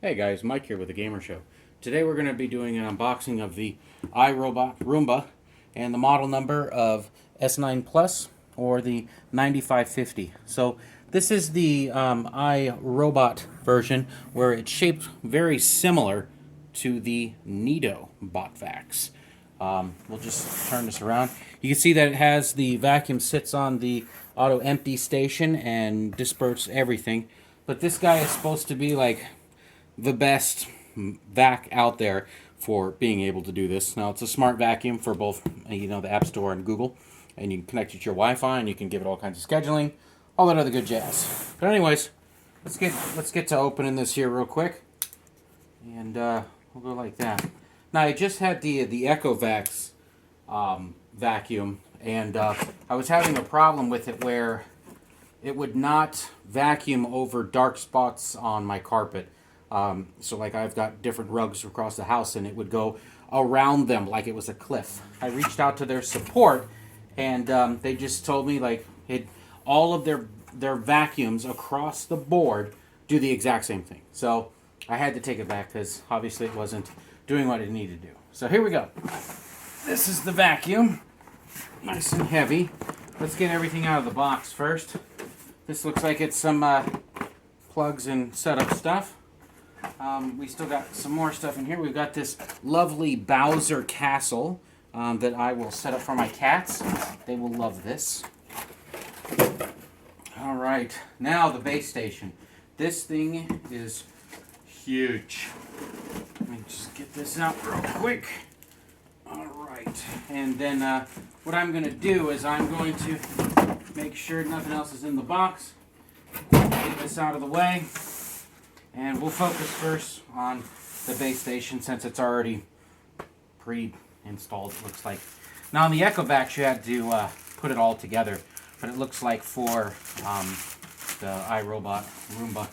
Hey guys, Mike here with the Gamer Show. Today we're going to be doing an unboxing of the iRobot Roomba and the model number of S9 Plus or the 9550. So this is the iRobot version where it's shaped very similar to the Nido Botvacs. We'll just turn this around. You can see that it has the vacuum sits on the auto empty station and disperses everything. But this guy is supposed to be like the best vac out there for being able to do this. Now, it's a smart vacuum for both, the App Store and Google, and you can connect it to your Wi-Fi, and you can give it all kinds of scheduling, all that other good jazz. But anyways, let's get to opening this here real quick, and we'll go like that. Now, I just had the Echo Vacs vacuum, and I was having a problem with it where it would not vacuum over dark spots on my carpet. So like I've got different rugs across the house and it would go around them like it was a cliff. I reached out to their support and they just told me like all of their vacuums across the board do the exact same thing. So I had to take it back because obviously it wasn't doing what it needed to do. So here we go. This is the vacuum. Nice and heavy. Let's get everything out of the box first. This looks like it's some plugs and setup stuff. We still got some more stuff in here. We've got this lovely Bowser castle that I will set up for my cats. They will love this. All right, now the base station. This thing is huge. Let me just get this out real quick. All right, and then what I'm going to do is I'm going to make sure nothing else is in the box. Get this out of the way. And we'll focus first on the base station since it's already pre-installed, it looks like. Now on the Echo Vacs you had to put it all together, but it looks like for the iRobot Roomba,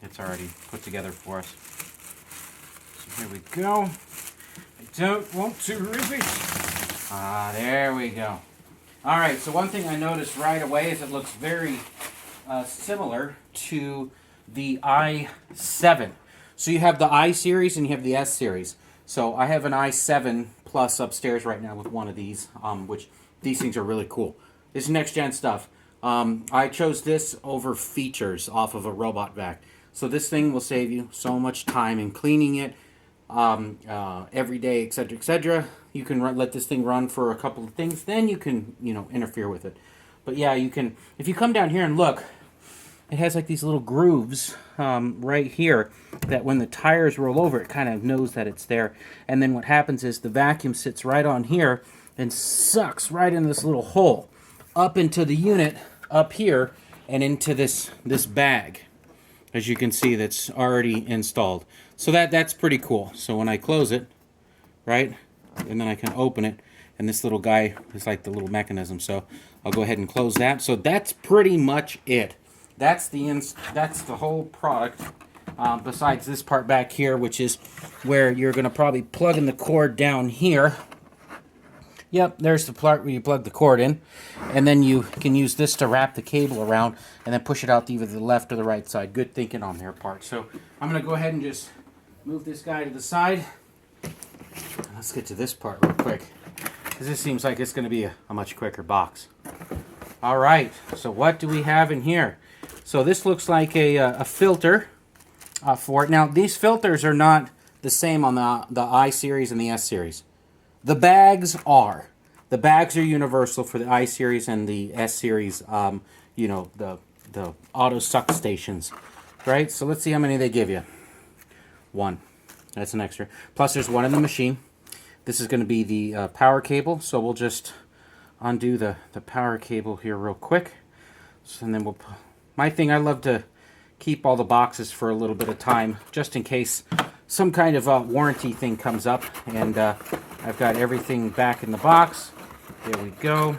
it's already put together for us. So here we go. I don't want to rip it. There we go. Alright, so one thing I noticed right away is it looks very similar to the i7. So you have the i series and you have the S series. So I have an i7 Plus upstairs right now with one of these, which these things are really cool. This is next gen stuff. I chose this over features off of a robot vac. So this thing will save you so much time in cleaning it every day, etc., etc. You can let this thing run for a couple of things, then you can, interfere with it. But yeah, you can, if you come down here and look, it has like these little grooves right here that when the tires roll over, it kind of knows that it's there. And then what happens is the vacuum sits right on here and sucks right into this little hole up into the unit up here and into this bag, as you can see, that's already installed. So that's pretty cool. So when I close it, right, and then I can open it, and this little guy is like the little mechanism. So I'll go ahead and close that. So that's pretty much it. That's the whole product, besides this part back here, which is where you're going to probably plug in the cord down here. Yep, there's the part where you plug the cord in. And then you can use this to wrap the cable around and then push it out to either the left or the right side. Good thinking on their part. So I'm going to go ahead and just move this guy to the side. Let's get to this part real quick, because this seems like it's going to be a much quicker box. All right, so what do we have in here? So this looks like a filter for it. Now, these filters are not the same on the I series and the S series. The bags are. The bags are universal for the I series and the S series, the auto suck stations, right? So let's see how many they give you. One. That's an extra. Plus there's one in the machine. This is going to be the power cable, so we'll just undo the power cable here real quick. So, and then we'll... My thing, I love to keep all the boxes for a little bit of time, just in case some kind of warranty thing comes up. And I've got everything back in the box. There we go.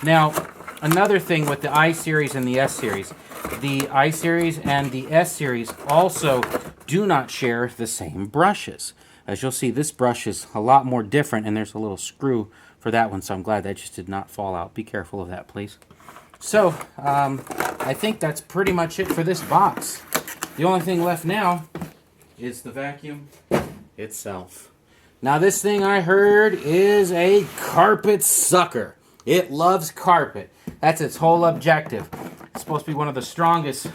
Now, another thing with the I series and the S series. The I series and the S series also do not share the same brushes. As you'll see, this brush is a lot more different, and there's a little screw for that one, so I'm glad that just did not fall out. Be careful of that, please. So, I think that's pretty much it for this box. The only thing left now is the vacuum itself. Now this thing I heard is a carpet sucker. It loves carpet. That's its whole objective. It's supposed to be one of the strongest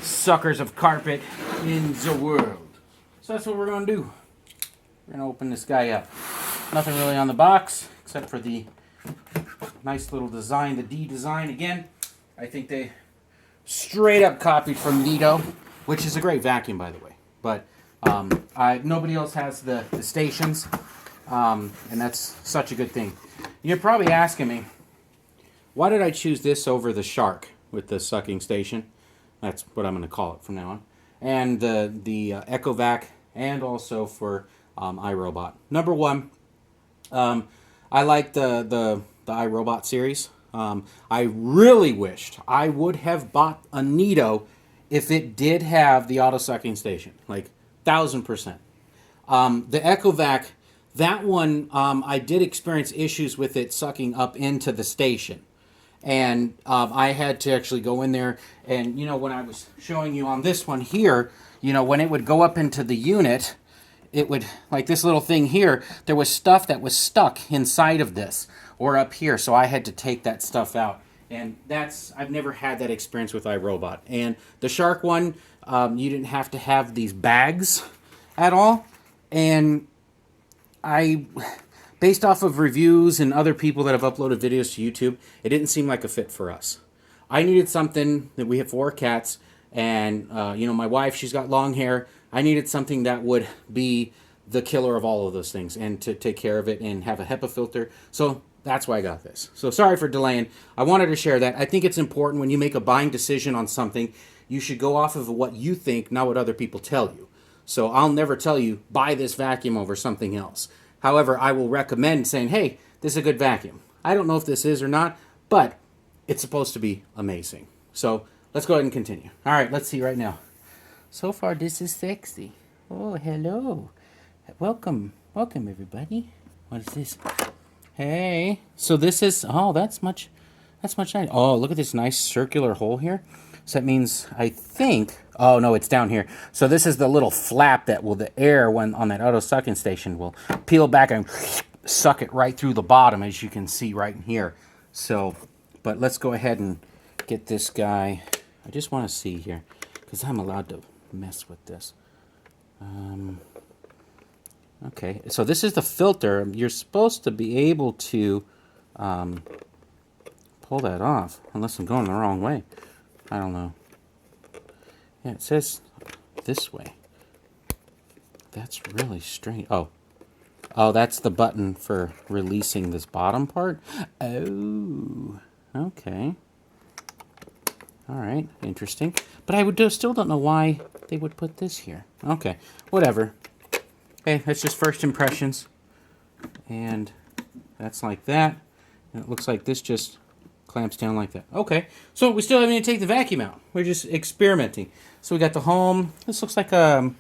suckers of carpet in the world. So that's what we're going to do. We're going to open this guy up. Nothing really on the box except for the nice little design, the D design. Again, I think they straight up copied from Nito, which is a great vacuum, by the way. But nobody else has the stations, and that's such a good thing. You're probably asking me, why did I choose this over the Shark with the sucking station? That's what I'm going to call it from now on. And the EchoVac, and also for iRobot. Number one, I like the iRobot series. I really wished I would have bought a Nito if it did have the auto sucking station, like 1000%. The EchoVac, that one, I did experience issues with it sucking up into the station. And I had to actually go in there and, when I was showing you on this one here, when it would go up into the unit, it would, like this little thing here, there was stuff that was stuck inside of this or up here. So I had to take that stuff out. And I've never had that experience with iRobot. And the Shark one, you didn't have to have these bags at all. And based off of reviews and other people that have uploaded videos to YouTube, it didn't seem like a fit for us. I needed something that we have 4 cats, and my wife, she's got long hair. I needed something that would be the killer of all of those things and to take care of it and have a HEPA filter. So that's why I got this. So sorry for delaying. I wanted to share that. I think it's important when you make a buying decision on something, you should go off of what you think, not what other people tell you. So I'll never tell you, buy this vacuum over something else. However, I will recommend saying, hey, this is a good vacuum. I don't know if this is or not, but it's supposed to be amazing. So let's go ahead and continue. All right, let's see right now. So far, this is sexy. Oh, hello. Welcome, everybody. What is this? Hey. So this is, that's much nice. Oh, look at this nice circular hole here. So that means, I think, oh no, it's down here. So this is the little flap that the air when on that auto sucking station will peel back and suck it right through the bottom, as you can see right in here. So, but let's go ahead and get this guy. I just want to see here, because I'm allowed to mess with this. Okay, so this is the filter. You're supposed to be able to pull that off, unless I'm going the wrong way. I don't know. Yeah, it says this way. That's really strange. Oh, that's the button for releasing this bottom part. Oh, okay. All right, interesting. But I still don't know why they would put this here. Okay, whatever. Okay, that's just first impressions. And that's like that. And it looks like this just clamps down like that. Okay, so we still haven't even taken the vacuum out. We're just experimenting. So we got the home. This looks like some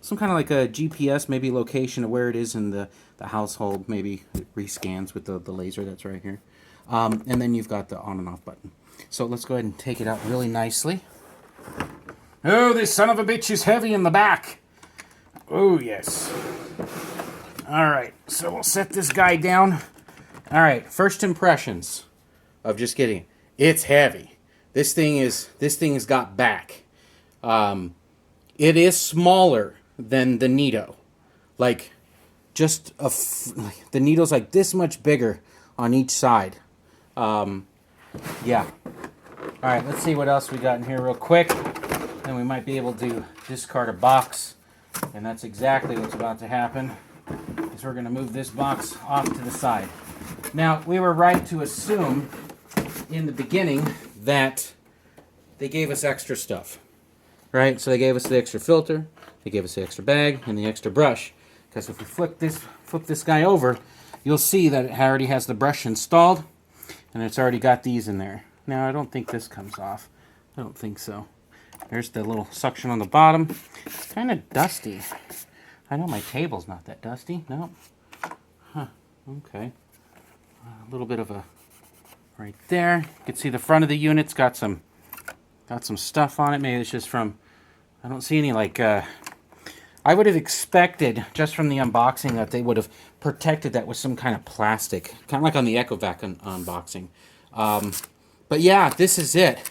kind of like a GPS, maybe location of where it is in the household. Maybe it rescans with the laser that's right here. And then you've got the on and off button. So let's go ahead and take it out really nicely. Oh, this son of a bitch is heavy in the back. Oh, yes. All right, so we'll set this guy down. All right, first impressions of just getting it. It's heavy. This thing has got back. It is smaller than the Nito. Like, just the Nito's like this much bigger on each side. Yeah. All right, let's see what else we got in here real quick. Then we might be able to discard a box. And that's exactly what's about to happen. Is we're going to move this box off to the side. Now, we were right to assume in the beginning that they gave us extra stuff. Right? So they gave us the extra filter, they gave us the extra bag, and the extra brush. Because if we flip this guy over, you'll see that it already has the brush installed. And it's already got these in there. Now, I don't think this comes off. I don't think so. There's the little suction on the bottom. It's kind of dusty. I know my table's not that dusty. No. Huh. Okay. A little bit of a right there. You can see the front of the unit's got some stuff on it. Maybe it's just from I don't see any, like, I would have expected, just from the unboxing, that they would have protected that with some kind of plastic. Kind of like on the EchoVac unboxing. But yeah, this is it.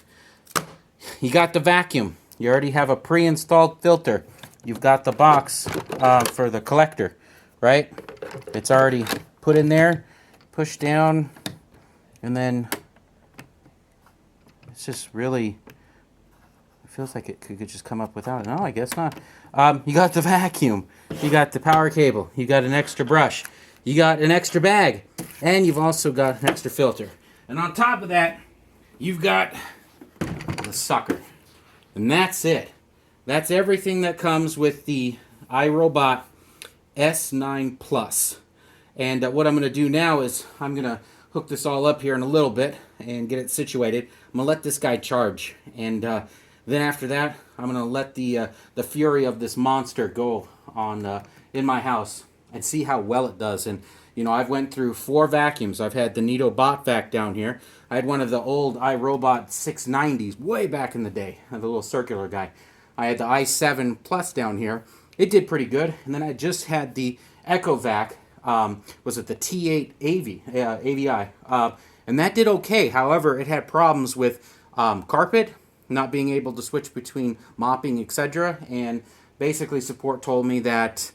You got the vacuum. You already have a pre-installed filter. You've got the box for the collector, right? It's already put in there, pushed down, and then it's just really, it feels like it could just come up without it. No, I guess not. You got the vacuum. You got the power cable. You got an extra brush. You got an extra bag. And you've also got an extra filter. And on top of that, you've got the sucker. And that's it. That's everything that comes with the iRobot S9 Plus. And what I'm going to do now is I'm going to hook this all up here in a little bit and get it situated. I'm going to let this guy charge. And then after that, I'm going to let the fury of this monster go on in my house and see how well it does. And you know, I've went through 4 vacuums. I've had the Nito Bot Vac down here. I had one of the old iRobot 690s way back in the day, the little circular guy. I had the i7 Plus down here. It did pretty good. And then I just had the EchoVac. Was it the T8 AVI? And that did okay. However, it had problems with carpet, not being able to switch between mopping, etc. And basically support told me that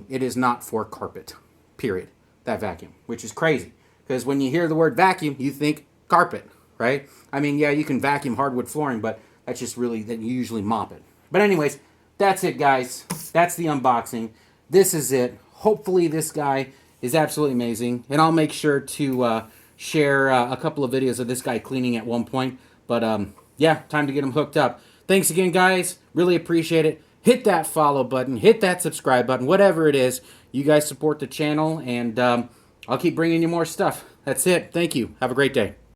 it is not for carpet, period, that vacuum, which is crazy. Because when you hear the word vacuum, you think carpet, right? I mean, yeah, you can vacuum hardwood flooring, but that's just really, that you usually mop it. But anyways, that's it, guys. That's the unboxing. This is it. Hopefully this guy is absolutely amazing. And I'll make sure to share a couple of videos of this guy cleaning at one point. But yeah, time to get him hooked up. Thanks again, guys. Really appreciate it. Hit that follow button. Hit that subscribe button. Whatever it is. You guys support the channel. And I'll keep bringing you more stuff. That's it. Thank you. Have a great day.